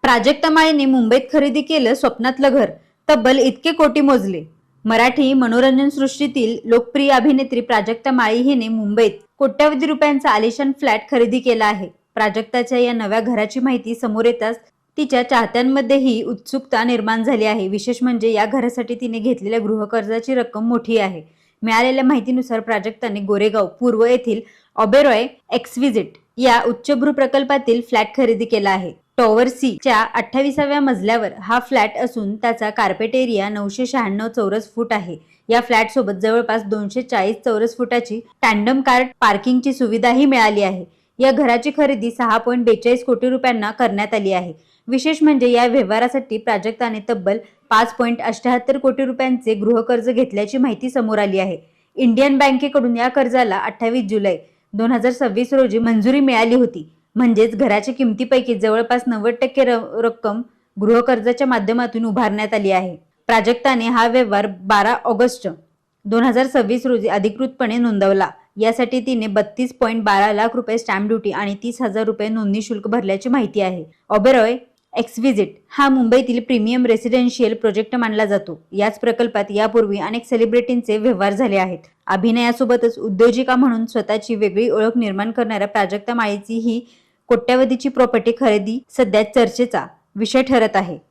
प्राजक्ता माळीने मुंबईत खरेदी केलं स्वप्नातलं घर, तब्बल इतके कोटी मोजले। मराठी मनोरंजन सृष्टीतील लोकप्रिय अभिनेत्री प्राजक्ता माळी हिने मुंबईत कोट्यवधी रुपयांचा आलिशान फ्लॅट खरेदी केला आहे। प्राजक्ताच्या या नव्या घराची माहिती समोर येताच तिच्या चाहत्यांमध्येही उत्सुकता निर्माण झाली आहे। विशेष म्हणजे या घरासाठी तिने घेतलेल्या गृहकर्जाची रक्कम मोठी आहे। मिळालेल्या माहितीनुसार प्राजक्ताने गोरेगाव पूर्व येथील ओबेरॉय एक्सव्हिजिट या उच्चभ्रू प्रकल्पातील फ्लॅट खरेदी केला आहे। टॉवर सी च्या 28व्या मजल्यावर हा फ्लॅट असून त्याचा कार्पेट एरिया 996 चौरस फूट आहे। या फ्लॅट सोबत जवळपास 240 चौरस फुटाची टँडम कार पार्किंगची सुविधाही मिळाली आहे। या घराची खरेदी 6.42 कोटी रुपयांना करण्यात आली आहे। विशेष म्हणजे या व्यवहारासाठी प्राजक्ताने तब्बल 5.78 कोटी रुपयांचे गृहकर्ज घेतल्याची माहिती समोर आली आहे। इंडियन बँकेकडून या कर्जाला 28 जुलै 2026 रोजी मंजुरी मिळाली होती। म्हणजेच घराच्या किमतीपैकी जवळपास 90% रक्कम गृहकर्जाच्या माध्यमातून उभारण्यात आली आहे। प्राजक्ताने हा व्यवहार 12 ऑगस्ट 2026 रोजी अधिकृतपणे नोंदवला। यासाठी तिने 32.12 लाख रुपये स्टॅम्प ड्युटी आणि 30,000 रुपये नोंदणी शुल्क भरल्याची माहिती आहे। ओबेरॉय एक्सव्हिजिट हा मुंबईतील प्रीमियम रेसिडेन्शियल प्रोजेक्ट मानला जातो। याच प्रकल्पात यापूर्वी अनेक सेलिब्रिटींचे व्यवहार झाले आहेत। अभिनयासोबतच उद्योजिका म्हणून स्वतःची वेगळी ओळख निर्माण करणाऱ्या प्राजक्ता माळीची ही कोट्यवधीची प्रॉपर्टी खरेदी सध्या चर्चेचा विषय ठरत आहे।